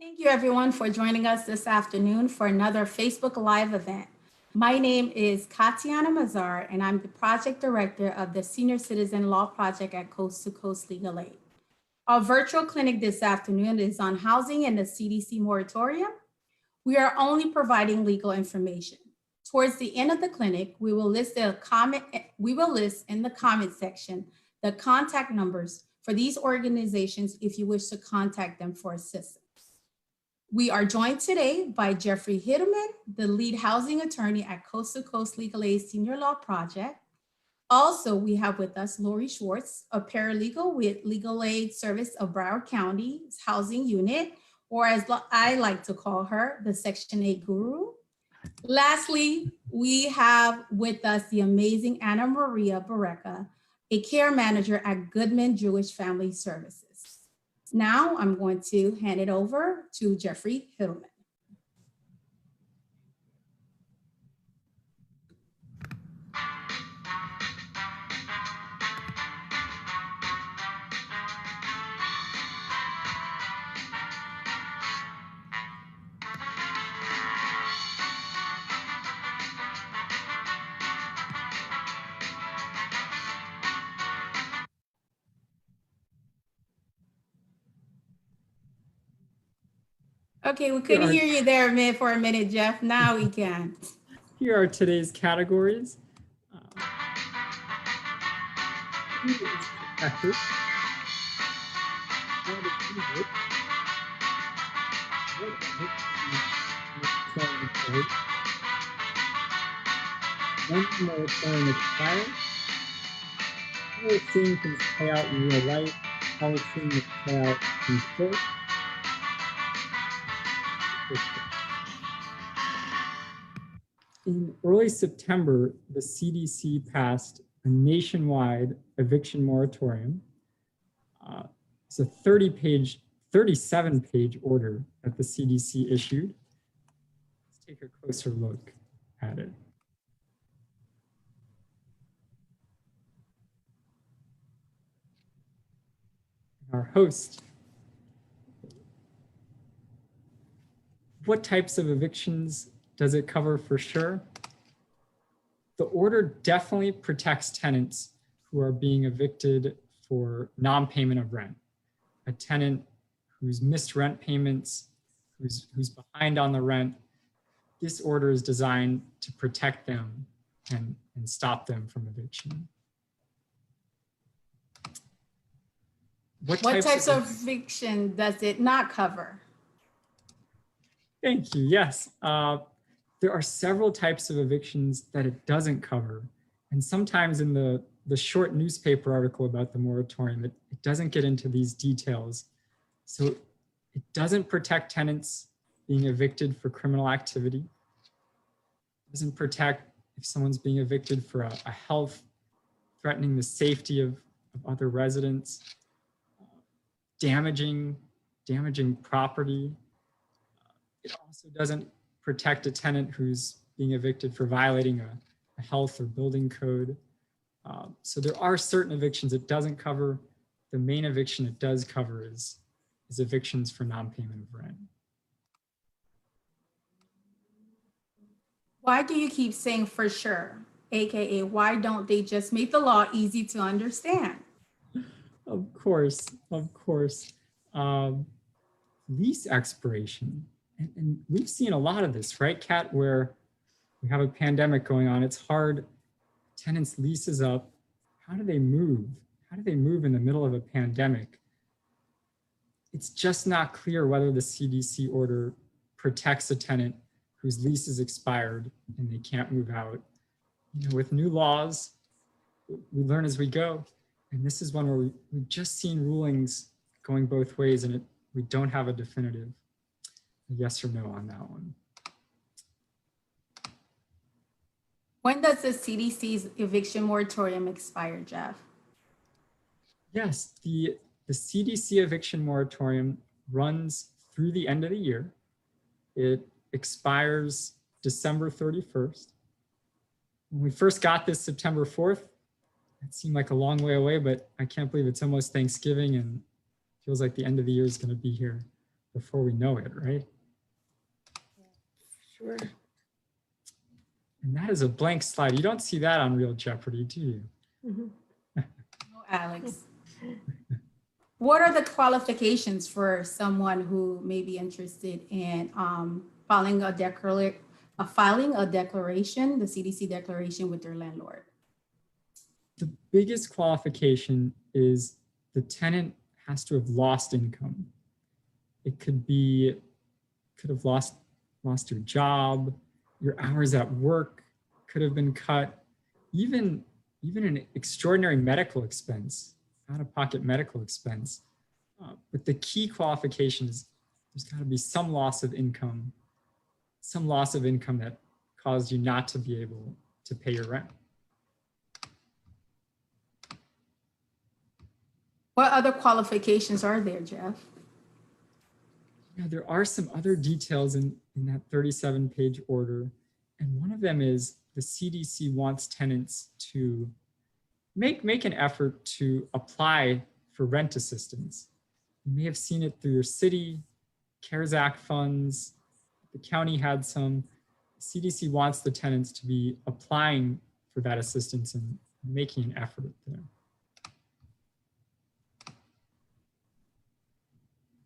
Thank you everyone for joining us this afternoon for another Facebook Live event. My name is Katiana Mazar, and I'm the project director of the Senior Citizen Law Project at Coast to Coast Legal Aid. Our virtual clinic this afternoon is on housing and the CDC moratorium. We are only providing legal information. Towards the end of the clinic, we will list in the comment section the contact numbers for these organizations if you wish to contact them for assistance. We are joined today by Jeffrey Hittleman, the lead housing attorney at Coast to Coast Legal Aid Senior Law Project. Also, we have with us Lori Schwartz, a paralegal with Legal Aid Service of Broward County's Housing Unit, or as I like to call her, the Section 8 guru. Lastly, we have with us the amazing Anna Maria Barreca, a care manager at Goodman Jewish Family Services. Now I'm going to hand it over to Jeffrey Hittleman. Okay, we couldn't hear you there for a minute, Jeff. Now we can. Here are today's categories. When the moratorium expires, how we're seeing things play out in real life, how we're seeing it play out in court. In early September, the CDC passed a nationwide eviction moratorium. It's a 37-page order that the CDC issued. Let's take a closer look at it. Our host. What types of evictions does it cover for sure? The order definitely protects tenants who are being evicted for non-payment of rent. A tenant who's missed rent payments, who's behind on the rent, this order is designed to protect them and stop them from eviction. What types of eviction does it not cover? Thank you, yes. There are several types of evictions that it doesn't cover. And sometimes in the short newspaper article about the moratorium, it doesn't get into these details. So it doesn't protect tenants being evicted for criminal activity. It doesn't protect if someone's being evicted for a health, threatening the safety of other residents, damaging property. It also doesn't protect a tenant who's being evicted for violating a health or building code. So there are certain evictions it doesn't cover. The main eviction it does cover is evictions for non-payment of rent. Why do you keep saying for sure? AKA, why don't they just make the law easy to understand? Of course. Lease expiration. And we've seen a lot of this, right, Kat, where we have a pandemic going on. It's hard. Tenants' leases up. How do they move? How do they move in the middle of a pandemic? It's just not clear whether the CDC order protects a tenant whose lease is expired and they can't move out. You know, with new laws, we learn as we go. And this is one where we've just seen rulings going both ways, and we don't have a definitive yes or no on that one. When does the CDC's eviction moratorium expire, Jeff? Yes, the CDC eviction moratorium runs through the end of the year. It expires December 31st. When we first got this September 4th, it seemed like a long way away, but I can't believe it's almost Thanksgiving and feels like the end of the year is going to be here before we know it, right? Sure. And that is a blank slide. You don't see that on Real Jeopardy, do you? Mhm. No, Alex. What are the qualifications for someone who may be interested in filing a declaration, the CDC declaration with their landlord? The biggest qualification is the tenant has to have lost income. It could have lost your job, your hours at work could have been cut, even an extraordinary medical expense, out-of-pocket medical expense. But the key qualification is there's got to be some loss of income that caused you not to be able to pay your rent. What other qualifications are there, Jeff? Yeah, there are some other details in that 37-page order. And one of them is the CDC wants tenants to make an effort to apply for rent assistance. You may have seen it through your city, CARES Act funds, the county had some. CDC wants the tenants to be applying for that assistance and making an effort there.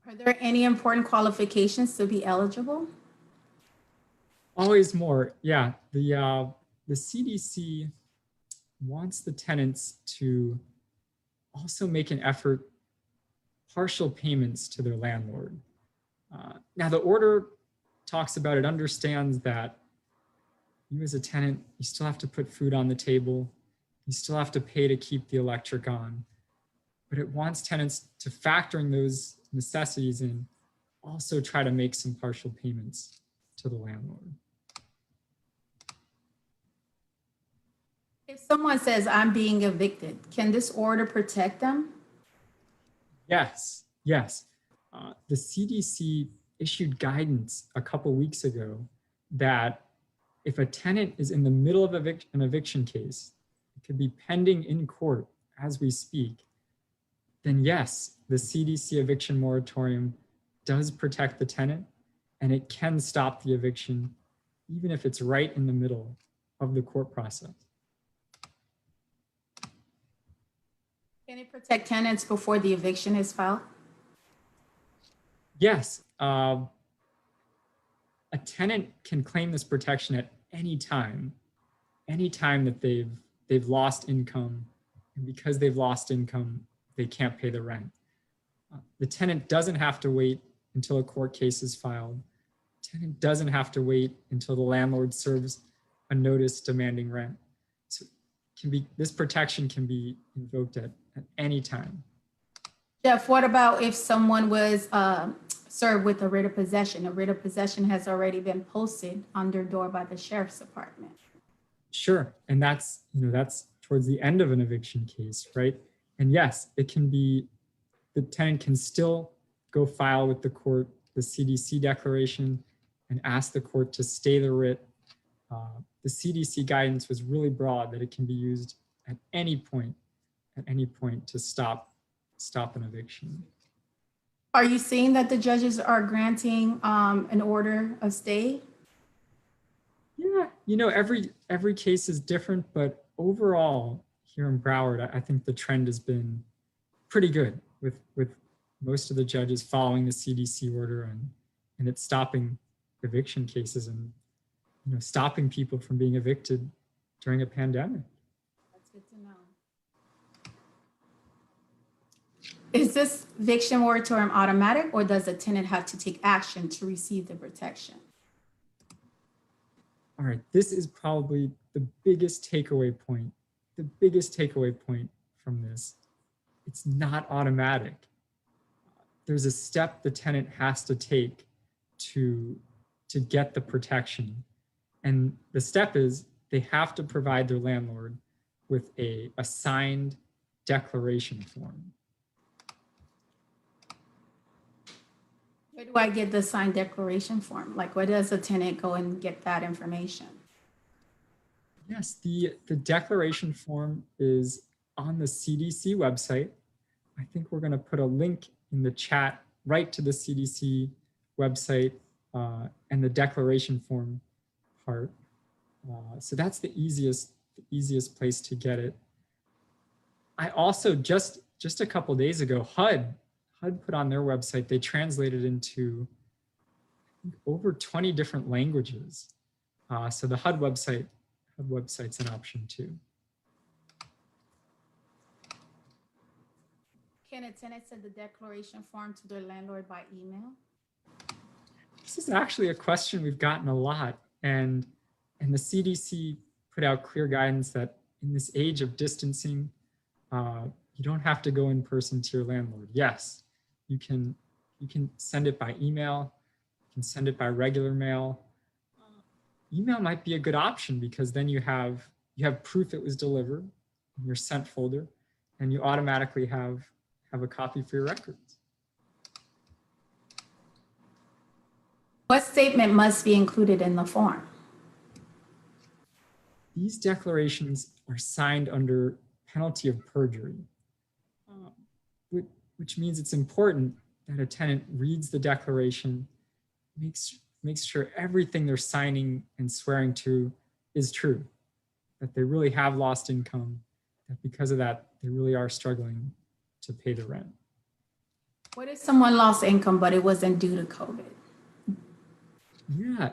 Are there any important qualifications to be eligible? Always more, yeah. The CDC wants the tenants to also make an effort, partial payments to their landlord. Now the order talks about it, understands that you as a tenant, you still have to put food on the table, you still have to pay to keep the electric on, but it wants tenants to factor in those necessities and also try to make some partial payments to the landlord. If someone says, I'm being evicted, can this order protect them? Yes, yes. The CDC issued guidance a couple weeks ago that if a tenant is in the middle of an eviction case, it could be pending in court as we speak, then yes, the CDC Eviction Moratorium does protect the tenant and it can stop the eviction even if it's right in the middle of the court process. Can it protect tenants before the eviction is filed? Yes, a tenant can claim this protection at any time that they've lost income, and because they've lost income, they can't pay the rent. The tenant doesn't have to wait until a court case is filed. Tenant doesn't have to wait until the landlord serves a notice demanding rent. So this protection can be invoked at any time. Jeff, what about if someone was served with a writ of possession? A writ of possession has already been posted on their door by the sheriff's department. Sure, and that's towards the end of an eviction case, right? And yes, it can be, the tenant can still go file with the court the CDC declaration and ask the court to stay the writ. The CDC guidance was really broad that it can be used at any point to stop an eviction. Are you seeing that the judges are granting an order of stay? Yeah, every case is different, but overall here in Broward, I think the trend has been pretty good with most of the judges following the CDC order and it's stopping eviction cases and stopping people from being evicted during a pandemic. That's good to know. Is this eviction moratorium automatic, or does the tenant have to take action to receive the protection? All right, this is probably the biggest takeaway point from this. It's not automatic. There's a step the tenant has to take to get the protection. And the step is they have to provide their landlord with a signed declaration form. Where do I get the signed declaration form? Like, where does a tenant go and get that information? Yes, the declaration form is on the CDC website. I think we're going to put a link in the chat right to the CDC website and the declaration form part. So that's the easiest place to get it. I also just a couple days ago, HUD put on their website, they translated into over 20 different languages. So the HUD website's an option too. Can a tenant send the declaration form to their landlord by email? This is actually a question we've gotten a lot, and the CDC put out clear guidance that in this age of distancing, you don't have to go in person to your landlord. Yes, you can send it by email, you can send it by regular mail. Email might be a good option because then you have proof it was delivered in your sent folder, and you automatically have a copy for your records. What statement must be included in the form? These declarations are signed under penalty of perjury, which means it's important that a tenant reads the declaration, makes sure everything they're signing and swearing to is true, that they really have lost income, that because of that, they really are struggling to pay the rent. What if someone lost income, but it wasn't due to COVID? Yeah,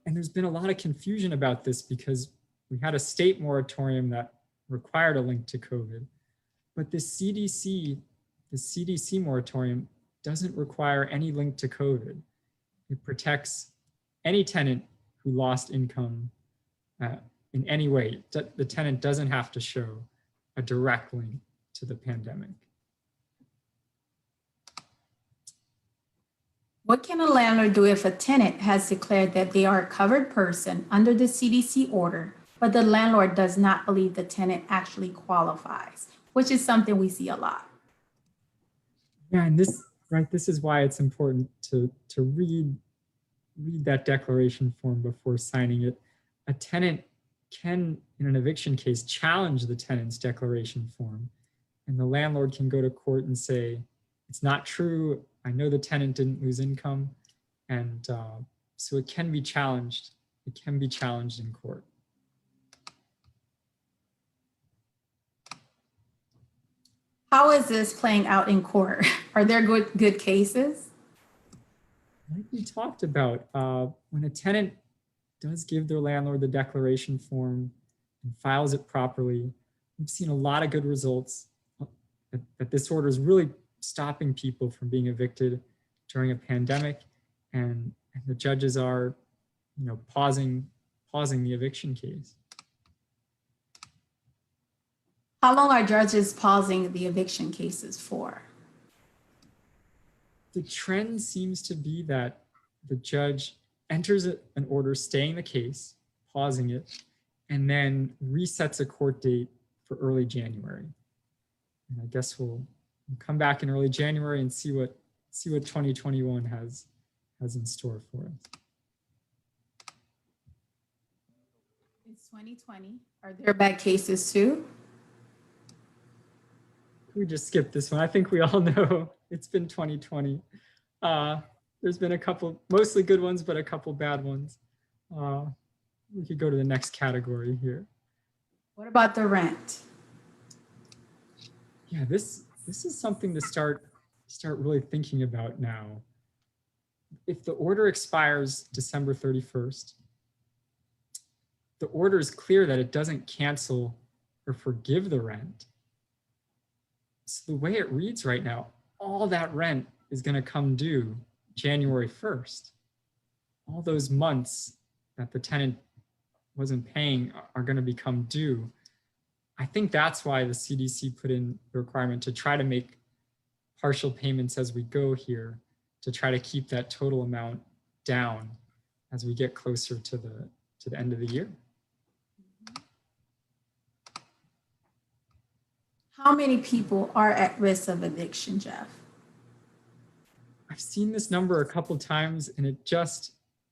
and there's been a lot of confusion about this because we had a state moratorium that required a link to COVID, but the CDC moratorium doesn't require any link to COVID. It protects any tenant who lost income in any way. The tenant doesn't have to show a direct link to the pandemic. What can a landlord do if a tenant has declared that they are a covered person under the CDC order, but the landlord does not believe the tenant actually qualifies, which is something we see a lot? Yeah, and this is why it's important to read that declaration form before signing it. A tenant can, in an eviction case, challenge the tenant's declaration form, and the landlord can go to court and say, it's not true, I know the tenant didn't lose income, and so it can be challenged. It can be challenged in court. How is this playing out in court? Are there good cases? Like we talked about, when a tenant does give their landlord the declaration form and files it properly, we've seen a lot of good results that this order is really stopping people from being evicted during a pandemic, and the judges are, pausing the eviction case. How long are judges pausing the eviction cases for? The trend seems to be that the judge enters an order staying the case, pausing it, and then resets a court date for early January. And I guess we'll come back in early January and see what 2021 has in store for us. It's 2020. Are there bad cases too? We just skipped this one. I think we all know it's been 2020. There's been a couple, mostly good ones, but a couple bad ones. We could go to the next category here. What about the rent? Yeah, this is something to start really thinking about now. If the order expires December 31st, the order is clear that it doesn't cancel or forgive the rent. So the way it reads right now, all that rent is going to come due January 1st. All those months that the tenant wasn't paying are going to become due. I think that's why the CDC put in the requirement to try to make partial payments as we go here, to try to keep that total amount down as we get closer to the end of the year. How many people are at risk of eviction, Jeff? I've seen this number a couple times and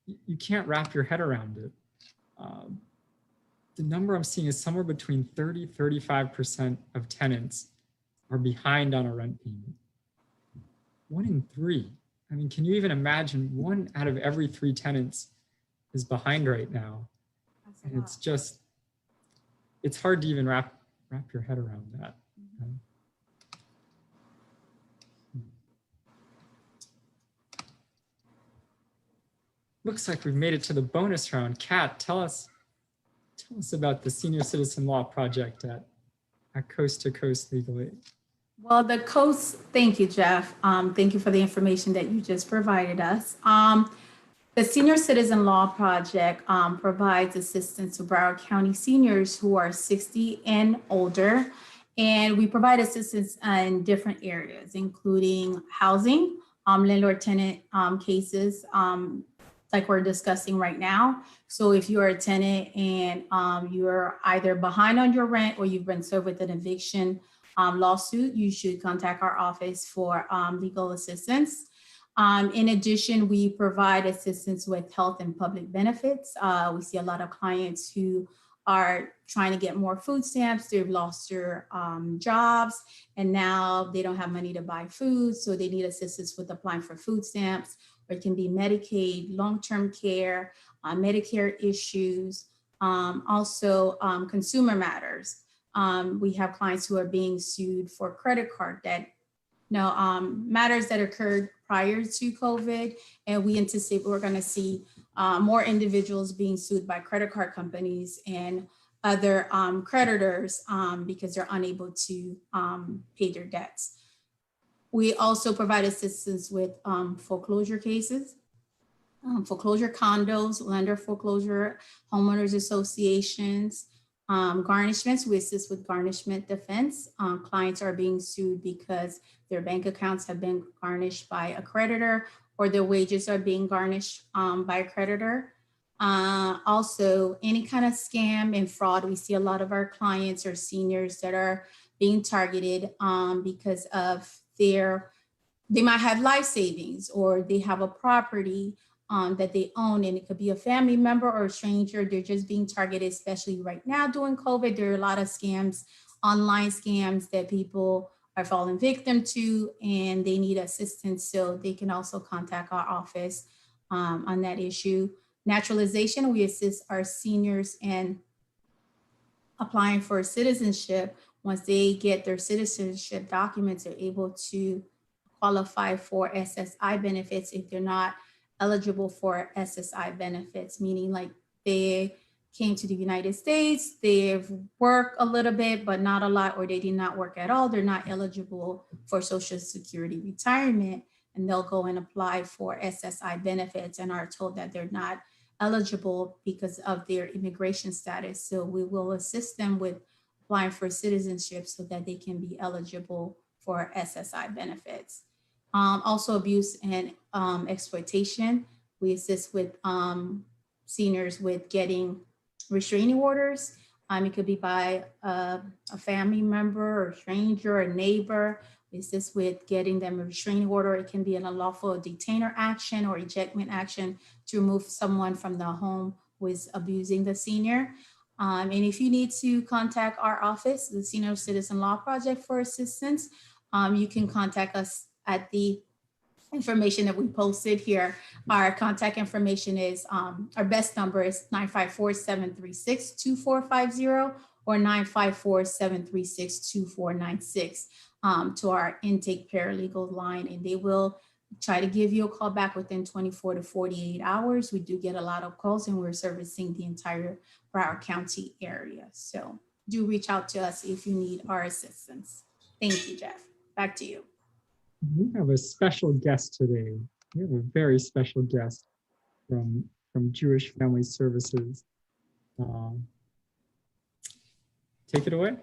you can't wrap your head around it. The number I'm seeing is somewhere between 35% of tenants are behind on a rent payment. 1 in 3. I mean, can you even imagine 1 out of every 3 tenants is behind right now? That's a And lot. it's just, it's hard to even wrap your head around that. Looks like we've made it to the bonus round. Kat, tell us about the Senior Citizen Law Project at Coast to Coast Legal Aid. Well, thank you, Jeff. Thank you for the information that you just provided us. The Senior Citizen Law Project provides assistance to Broward County seniors who are 60 and older. And we provide assistance in different areas, including housing, landlord-tenant cases, like we're discussing right now. So if you're a tenant and you're either behind on your rent or you've been served with an eviction lawsuit, you should contact our office for legal assistance. In addition, we provide assistance with health and public benefits. We see a lot of clients who are trying to get more food stamps. They've lost their jobs and now they don't have money to buy food. So they need assistance with applying for food stamps. Or it can be Medicaid, long-term care, Medicare issues, also consumer matters. We have clients who are being sued for credit card debt. Matters that occurred prior to COVID, and we anticipate we're going to see more individuals being sued by credit card companies and other creditors because they're unable to pay their debts. We also provide assistance with foreclosure cases, foreclosure condos, lender foreclosure, homeowners associations, garnishments. We assist with garnishment defense. Clients are being sued because their bank accounts have been garnished by a creditor or their wages are being garnished by a creditor. Also, any kind of scam and fraud. We see a lot of our clients or seniors that are being targeted because of they might have life savings or they have a property that they own, and it could be a family member or a stranger. They're just being targeted, especially right now during COVID. There are a lot of scams, online scams that people are falling victim to, and they need assistance. So they can also contact our office on that issue. Naturalization, we assist our seniors in applying for citizenship. Once they get their citizenship documents, they're able to qualify for SSI benefits if they're not eligible for SSI benefits, meaning like they came to the United States, they've worked a little bit, but not a lot, or they did not work at all. They're not eligible for Social Security retirement, and they'll go and apply for SSI benefits and are told that they're not eligible because of their immigration status. So we will assist them with applying for citizenship so that they can be eligible for SSI benefits. Also abuse and exploitation. We assist with seniors with getting restraining orders. It could be by a family member or stranger or neighbor. We assist with getting them a restraining order. It can be an unlawful detainer action or ejectment action to remove someone from the home who is abusing the senior. And if you need to contact our office, the Senior Citizen Law Project, for assistance, you can contact us at the information that we posted here. Our contact information is, our best number is 954-736-2450 or 954-736-2496 to our intake paralegal line, and they will try to give you a call back within 24 to 48 hours. We do get a lot of calls and we're servicing the entire Broward County area. So do reach out to us if you need our assistance. Thank you, Jeff. Back to you. We have a special guest today. We have a very special guest from Jewish Family Services. Take it away.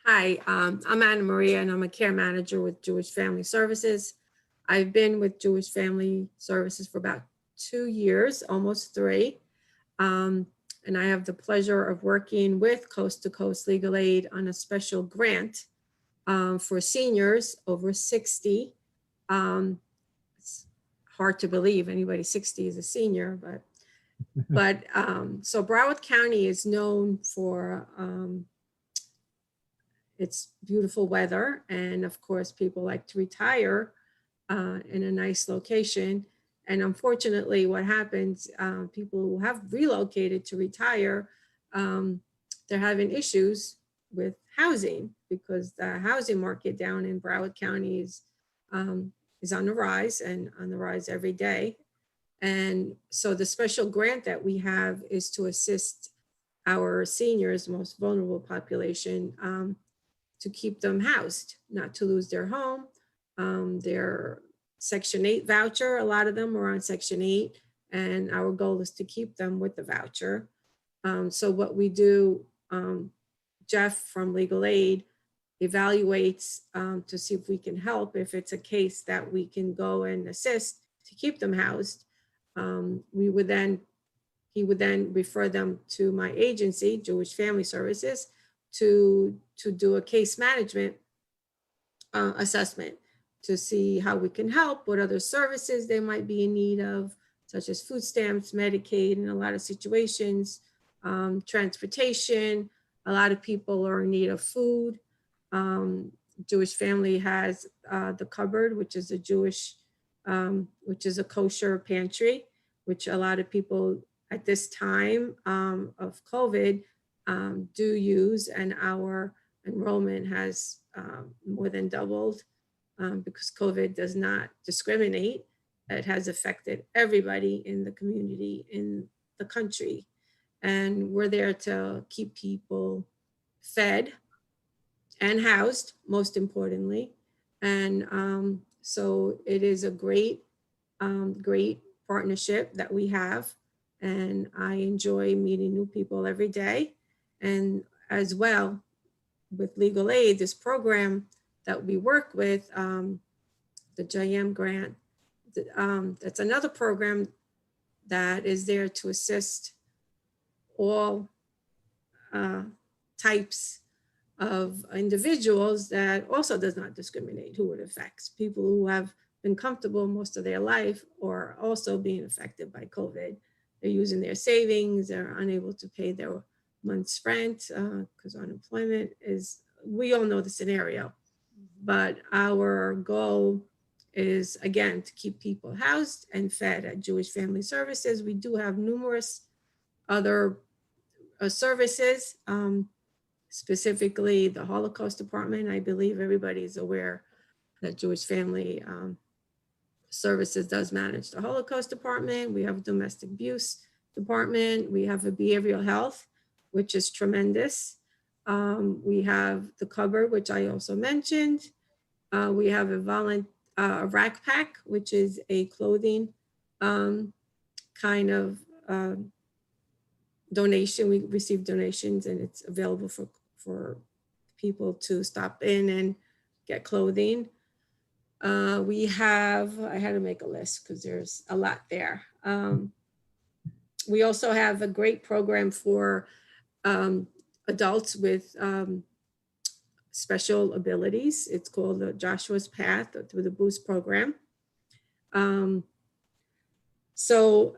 Hi, I'm Anna Maria and I'm a care manager with Jewish Family Services. I've been with Jewish Family Services for about 2 years, almost 3. And I have the pleasure of working with Coast to Coast Legal Aid on a special grant for seniors over 60. It's hard to believe anybody 60 is a senior, but so Broward County is known for its beautiful weather. And of course, people like to retire in a nice location. And unfortunately, what happens, people who have relocated to retire, they're having issues with housing because the housing market down in Broward County is on the rise and on the rise every day. And so the special grant that we have is to assist our seniors, most vulnerable population, to keep them housed, not to lose their home. Their Section 8 voucher, a lot of them are on Section 8, and our goal is to keep them with the voucher. So what we do, Jeff from Legal Aid evaluates to see if we can help. If it's a case that we can go and assist to keep them housed, he would then refer them to my agency, Jewish Family Services, to do a case management assessment to see how we can help, what other services they might be in need of, such as food stamps, Medicaid, in a lot of situations, transportation. A lot of people are in need of food. Jewish Family has the cupboard, which is a kosher pantry, which a lot of people at this time of COVID do use, and our enrollment has more than doubled because COVID does not discriminate. It has affected everybody in the community, in the country. And we're there to keep people fed and housed, most importantly. And so it is a great partnership that we have. And I enjoy meeting new people every day. And as well, with Legal Aid, this program that we work with, the JM grant, that's another program that is there to assist all types of individuals, that also does not discriminate who it affects. People who have been comfortable most of their life or also being affected by COVID. They're using their savings, they're unable to pay their month's rent because unemployment is, we all know the scenario. But our goal is, again, to keep people housed and fed at Jewish Family Services. We do have numerous other services, specifically the Holocaust Department. I believe everybody is aware that Jewish Family Services does manage the Holocaust Department. We have a domestic abuse department. We have a behavioral health, which is tremendous. We have the cupboard, which I also mentioned. We have a rack pack, which is a clothing kind of donation. We receive donations and it's available for people to stop in and get clothing. We have, I had to make a list because there's a lot there. We also have a great program for adults with special abilities. It's called the Joshua's Path through the Boost program. So,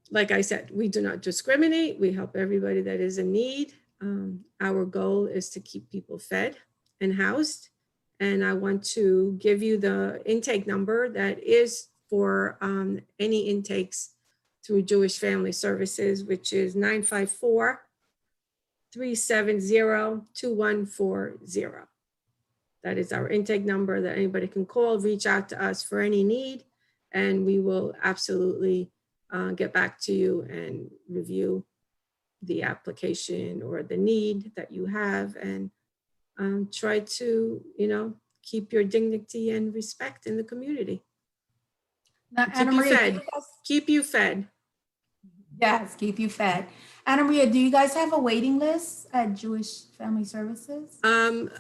like I said, we do not discriminate. We help everybody that is in need. Our goal is to keep people fed and housed. And I want to give you the intake number that is for any intakes through Jewish Family Services, which is 954-370-2140. That is our intake number that anybody can call, reach out to us for any need, and we will absolutely get back to you and review the application or the need that you have, and try to, keep your dignity and respect in the community. Now, Keep Anna you Maria, fed. Keep you fed. yes, keep you fed. Anna Maria, do you guys have a waiting list at Jewish Family Services?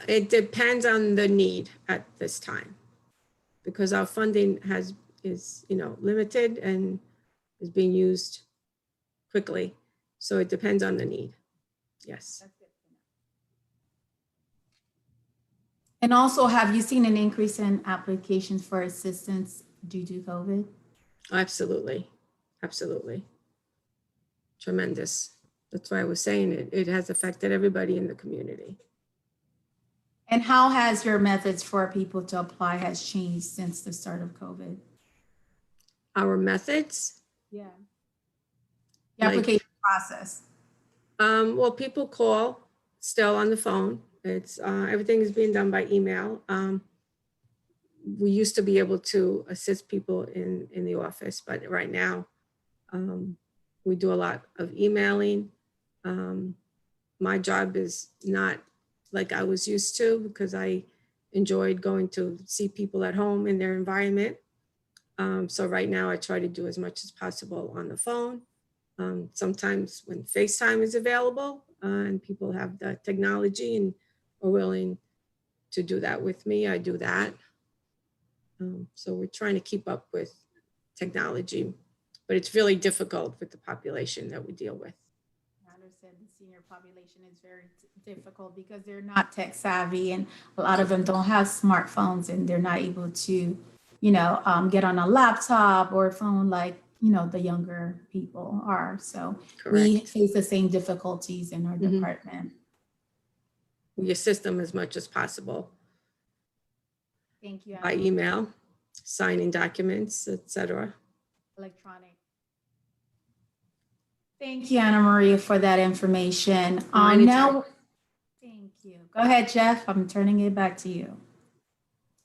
It depends on the need at this time, because our funding is limited and is being used quickly. So it depends on the need. Yes. And also, have you seen an increase in applications for assistance due to COVID? Absolutely. Absolutely. Tremendous. That's why I was saying it has affected everybody in the community. And how has your methods for people to apply has changed since the start of COVID? Our methods, Yeah. The like, application process. well, people call still on the phone. It's everything is being done by email. We used to be able to assist people in the office, but right now we do a lot of emailing. My job is not like I was used to because I enjoyed going to see people at home in their environment. So right now I try to do as much as possible on the phone. Sometimes when FaceTime is available and people have the technology and are willing to do that with me, I do that. So we're trying to keep up with technology, but it's really difficult with the population that we deal with. I understand the senior population is very difficult because they're not tech savvy, and a lot of them don't have smartphones, and they're not able to, get on a laptop or a phone like, the younger people are. So we Correct. face the same difficulties in our department. We assist them as much as possible Thank you. by Anna. email, signing documents, etc. Electronic. Thank you, Anna Maria, for that information. anytime. Now, thank you. Go ahead, Jeff. I'm turning it back to you.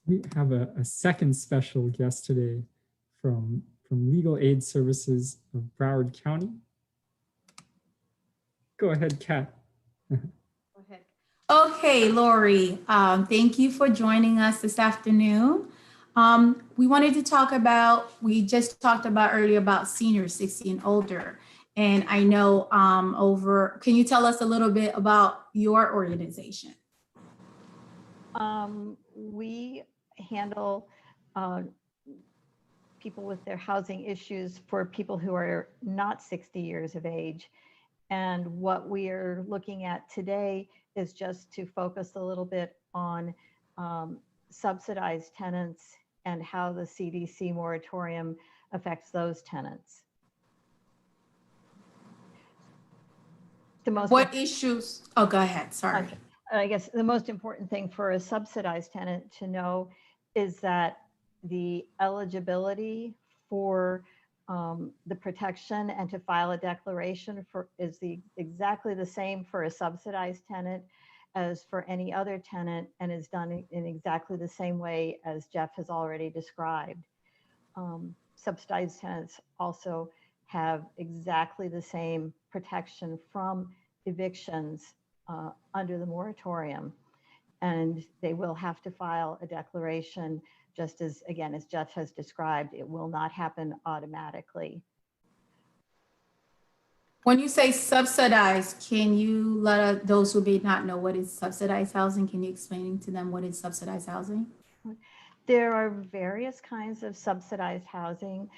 We have a second special guest today from Legal Aid Services of Broward County. Go ahead, Kat. Go ahead. Okay, Lori, thank you for joining us this afternoon. We wanted to talk about, we just talked about earlier about seniors 60 and older. And I know can you tell us a little bit about your organization? We handle people with their housing issues for people who are not 60 years of age. And what we are looking at today is just to focus a little bit on subsidized tenants and how the CDC moratorium affects those tenants. What issues? Oh, go ahead. Sorry. I guess the most important thing for a subsidized tenant to know is that the eligibility for the protection and to file a declaration is exactly the same for a subsidized tenant as for any other tenant, and is done in exactly the same way as Jeff has already described. Subsidized tenants also have exactly the same protection from evictions under the moratorium, and they will have to file a declaration, just as, again, as Jeff has described. It will not happen automatically. When you say subsidized, can you let those who may not know what is subsidized housing, can you explain to them what is subsidized housing? There are various kinds of subsidized housing.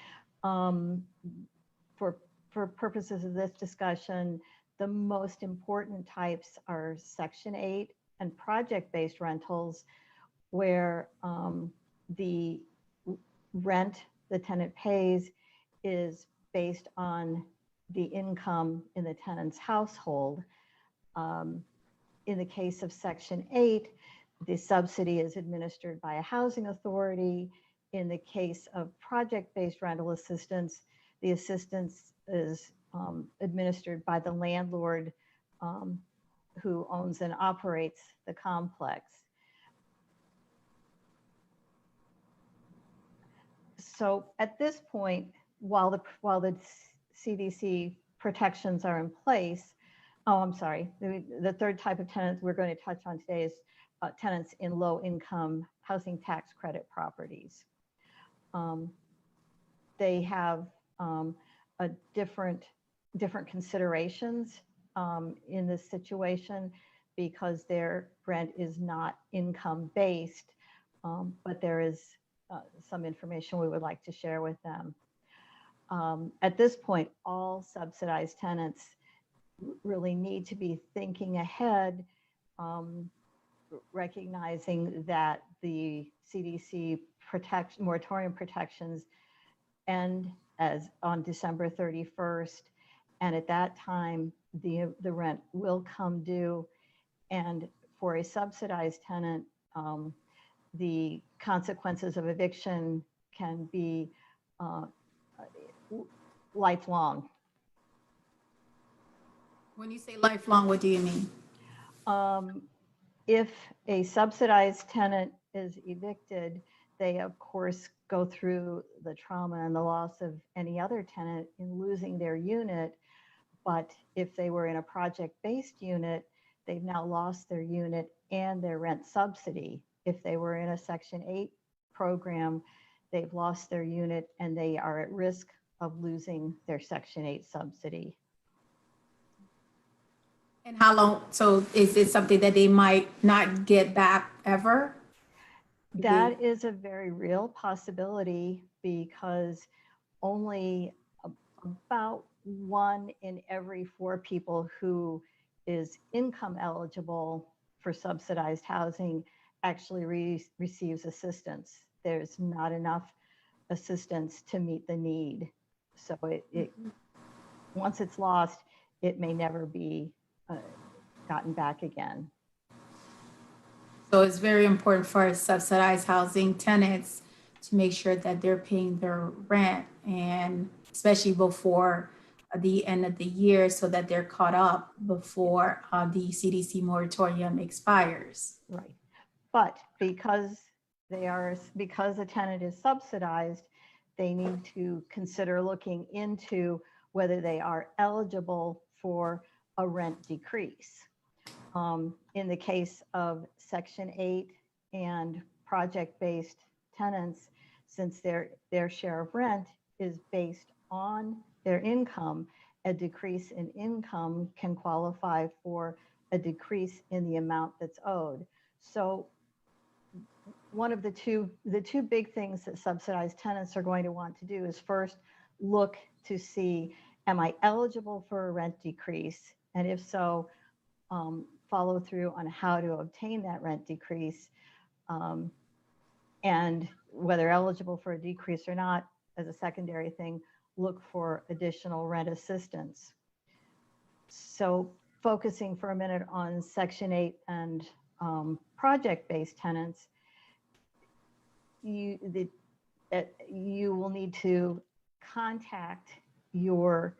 For purposes of this discussion, the most important types are Section 8 and project-based rentals, where the rent the tenant pays is based on the income in the tenant's household. In the case of Section 8, the subsidy is administered by a housing authority. In the case of project-based rental assistance, the assistance is administered by the landlord who owns and operates the complex. So at this point, while the CDC protections are in place, the third type of tenants we're going to touch on today is tenants in low-income housing tax credit properties. They have a different considerations in this situation because their rent is not income-based, but there is some information we would like to share with them. At this point, all subsidized tenants really need to be thinking ahead, recognizing that the CDC moratorium protections end on December 31st. And at that time, the rent will come due. And For a subsidized tenant, the consequences of eviction can be lifelong. When you say lifelong, what do you mean? If a subsidized tenant is evicted, they of course go through the trauma and the loss of any other tenant in losing their unit. But if they were in a project-based unit, they've now lost their unit and their rent subsidy. If they were in a Section 8 program, they've lost their unit and they are at risk of losing their Section 8 subsidy. And how long, so is it something that they might not get back ever? That is a very real possibility because only about 1 in every 4 people who is income eligible for subsidized housing actually receives assistance. There's not enough assistance to meet the need. So once it's lost, it may never be gotten back again. So it's very important for subsidized housing tenants to make sure that they're paying their rent, and especially before the end of the year, so that they're caught up before the CDC moratorium expires. Right. But because a tenant is subsidized, they need to consider looking into whether they are eligible for a rent decrease. In the case of Section 8 and project-based tenants, since their share of rent is based on their income, a decrease in income can qualify for a decrease in the amount that's owed. So one of the two big things that subsidized tenants are going to want to do is first look to see, am I eligible for a rent decrease? And if so, follow through on how to obtain that rent decrease, and whether eligible for a decrease or not, as a secondary thing, look for additional rent assistance. So focusing for a minute on Section 8 and project-based tenants, you will need to contact your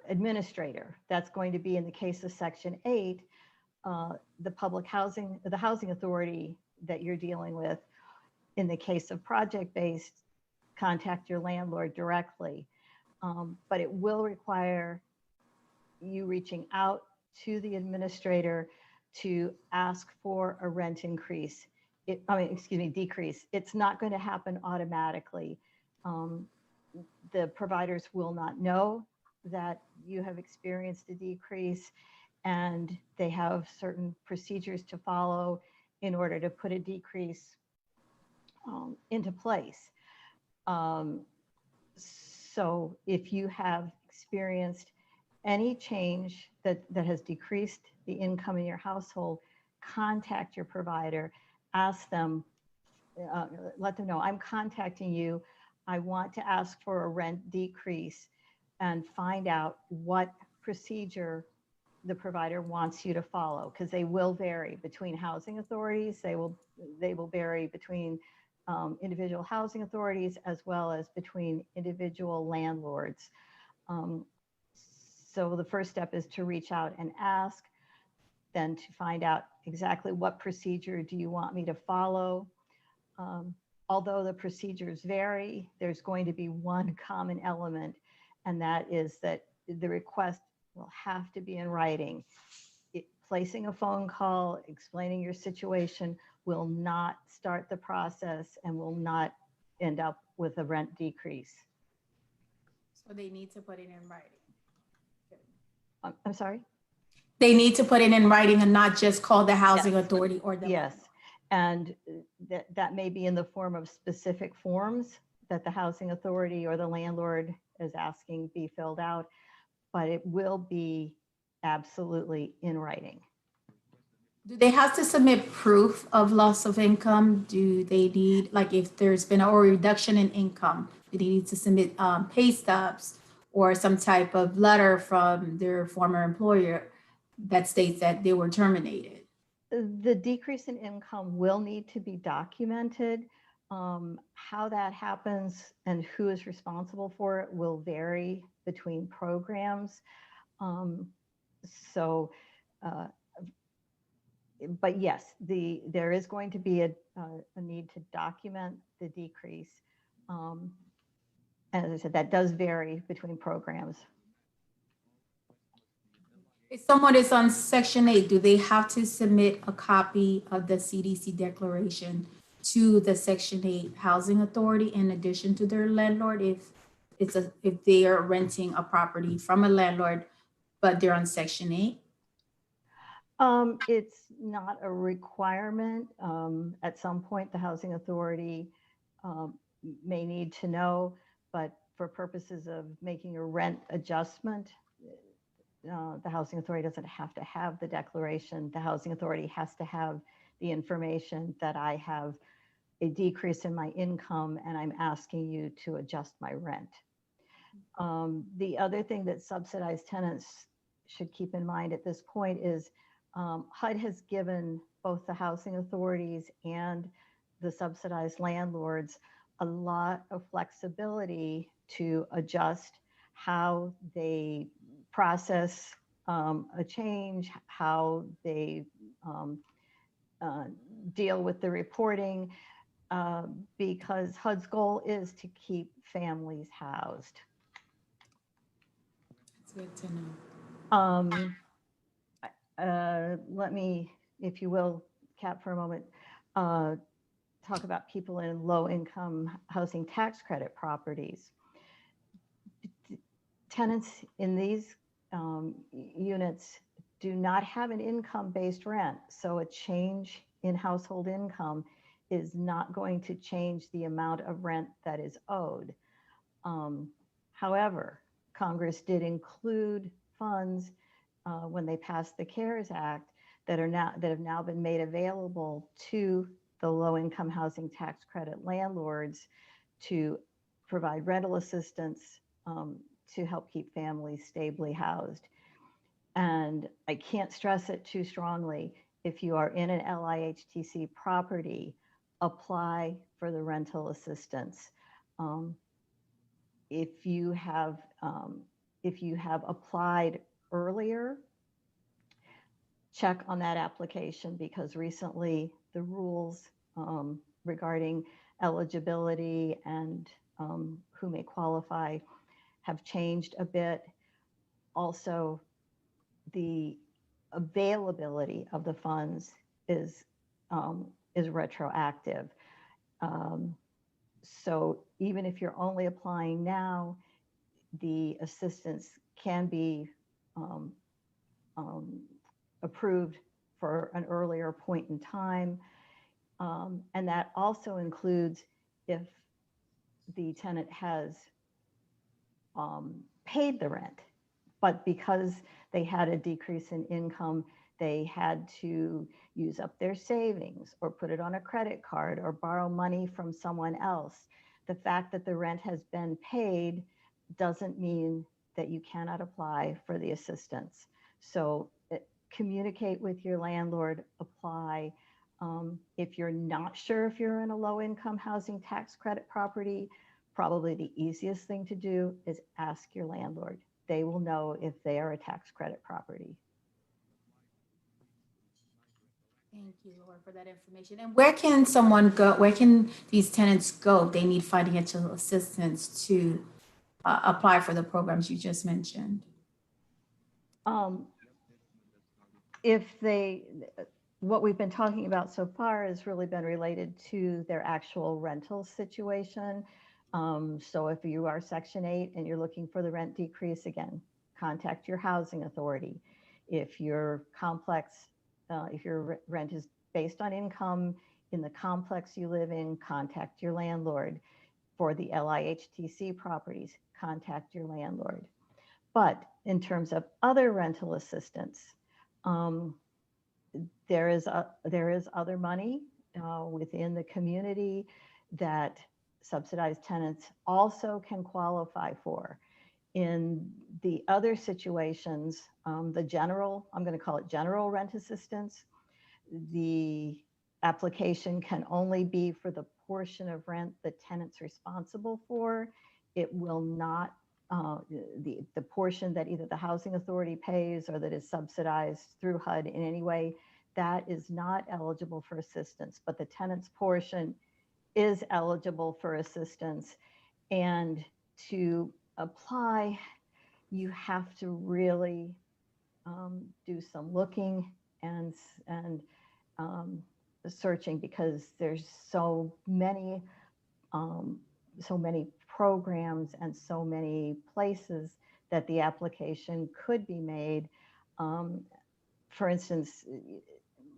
administrator. That's going to be, in the case of Section 8, the housing authority that you're dealing with. In the case of project-based, contact your landlord directly. But it will require you reaching out to the administrator to ask for a rent increase. Decrease. It's not going to happen automatically. The providers will not know that you have experienced a decrease, and they have certain procedures to follow in order to put a decrease into place. So if you have experienced any change that has decreased the income in your household, contact your provider, ask them, let them know, I'm contacting you. I want to ask for a rent decrease, and find out what procedure the provider wants you to follow, because they will vary between housing authorities. They will vary between individual housing authorities, as well as between individual landlords. So the first step is to reach out and ask, then to find out exactly what procedure do you want me to follow. Although the procedures vary, there's going to be one common element, and that is that the request will have to be in writing. Placing a phone call, explaining your situation will not start the process and will not end up with a rent decrease. So they need to put it in writing. I'm sorry? They need to put it in writing and not just call the housing authority or the Yes, and that may be in the form of specific forms that the housing authority or the landlord is asking be filled out, but it will be absolutely in writing. Do they have to submit proof of loss of income? Do they need, like, if there's been a reduction in income, do they need to submit pay stubs or some type of letter from their former employer that states that they were terminated. The decrease in income will need to be documented. How that happens and who is responsible for it will vary between programs. But yes, there is going to be a need to document the decrease. And as I said, that does vary between programs. If someone is on Section 8, do they have to submit a copy of the CDC declaration to the Section 8 Housing Authority in addition to their landlord if they are renting a property from a landlord, but they're on Section 8? It's not a requirement. At some point, the Housing Authority may need to know, but for purposes of making a rent adjustment, the Housing Authority doesn't have to have the declaration. The Housing Authority has to have the information that I have a decrease in my income and I'm asking you to adjust my rent. The other thing that subsidized tenants should keep in mind at this point is HUD has given both the housing authorities and the subsidized landlords a lot of flexibility to adjust how they process a change, how they deal with the reporting, because HUD's goal is to keep families housed. That's good to know. Let me, if you will, Kat, for a moment, talk about people in low-income housing tax credit properties. Tenants in these units do not have an income-based rent, so a change in household income is not going to change the amount of rent that is owed. However, Congress did include funds when they passed the CARES Act that have now been made available to the low-income housing tax credit landlords to provide rental assistance to help keep families stably housed. And I can't stress it too strongly. If you are in an LIHTC property, apply for the rental assistance. If you have applied earlier, check on that application because recently the rules regarding eligibility and who may qualify have changed a bit. Also, the availability of the funds is retroactive. So even if you're only applying now, the assistance can be approved for an earlier point in time. And that also includes if the tenant has paid the rent, but because they had a decrease in income, they had to use up their savings or put it on a credit card or borrow money from someone else. The fact that the rent has been paid doesn't mean that you cannot apply for the assistance. So communicate with your landlord, apply. If you're not sure if you're in a low-income housing tax credit property, probably the easiest thing to do is ask your landlord. They will know if they are a tax credit property. Thank you, Laura, for that information. And where can someone go? Where can these tenants go if they need financial assistance to apply for the programs you just mentioned? What we've been talking about so far has really been related to their actual rental situation. So if you are Section 8 and you're looking for the rent decrease, again, contact your housing authority. If your complex, if your rent is based on income in the complex you live in, contact your landlord. For the LIHTC properties, contact your landlord. But in terms of other rental assistance, there is other money within the community that subsidized tenants also can qualify for. In the other situations, the general, I'm going to call it general rent assistance, the application can only be for the portion of rent the tenant's responsible for. It will not, the portion that either the housing authority pays or that is subsidized through HUD in any way, that is not eligible for assistance, but the tenant's portion is eligible for assistance. And to apply, you have to really do some looking and searching, because there's so many programs and so many places that the application could be made. For instance,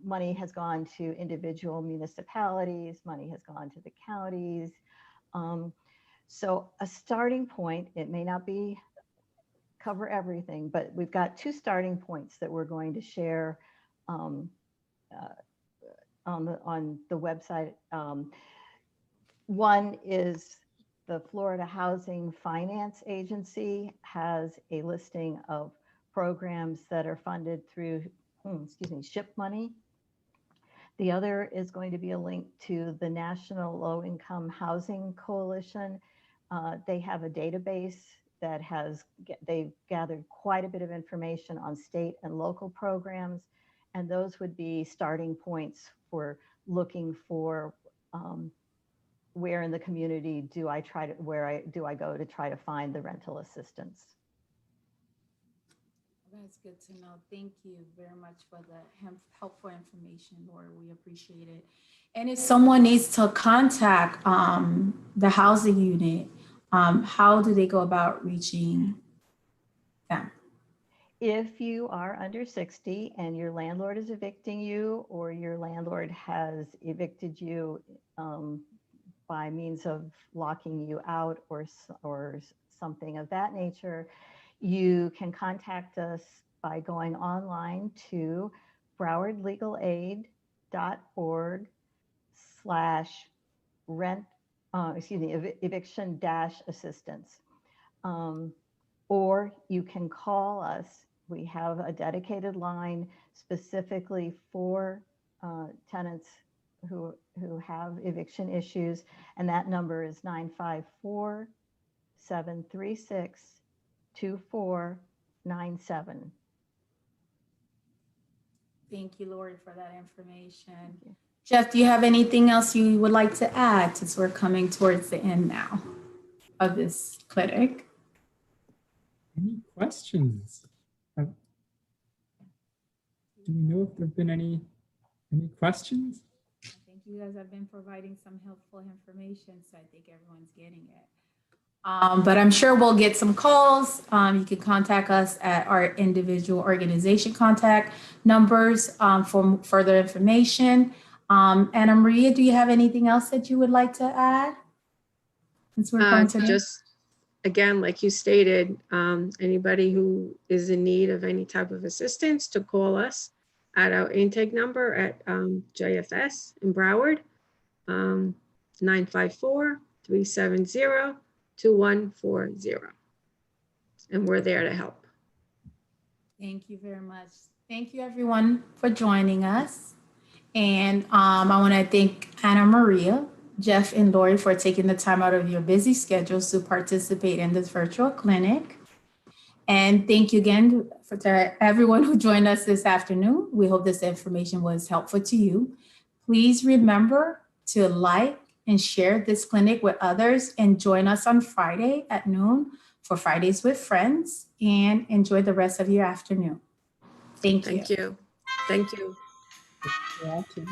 money has gone to individual municipalities, money has gone to the counties. So a starting point, it may not be cover everything, but we've got 2 starting points that we're going to share on the website. One is the Florida Housing Finance Agency has a listing of programs that are funded through, SHIP money. The other is going to be a link to the National Low Income Housing Coalition. They have a database that they've gathered quite a bit of information on state and local programs. And those would be starting points for looking for where in the community do I go to try to find the rental assistance. That's good to know. Thank you very much for the helpful information, Laura. We appreciate it. And if someone needs to contact the housing unit, how do they go about reaching them? If you are under 60 and your landlord is evicting you, or your landlord has evicted you by means of locking you out or something of that nature, you can contact us by going online to browardlegal.org/eviction-assistance. Or you can call us. We have a dedicated line specifically for tenants who have eviction issues, and that number is 954-736-2497. Thank you, Lori, for that information. Jeff, do you have anything else you would like to add, since we're coming towards the end now of this clinic? Any questions? Do we know if there have been any questions? I think you guys have been providing some helpful information, so I think everyone's getting it. But I'm sure we'll get some calls. You can contact us at our individual organization contact numbers for further information. Anna Maria, do you have anything else that you would like to add? Since we're going to just, again, like you stated, anybody who is in need of any type of assistance to call us at our intake number at JFS in Broward, 954-370-2140. And we're there to help. Thank you very much. Thank you, everyone, for joining us. And I want to thank Anna Maria, Jeff, and Lori for taking the time out of your busy schedules to participate in this virtual clinic. And thank you again to everyone who joined us this afternoon. We hope this information was helpful to you. Please remember to like and share this clinic with others, and join us on Friday at noon for Fridays with Friends, and enjoy the rest of your afternoon. Thank you. Thank you. Thank you. Thanks for watching.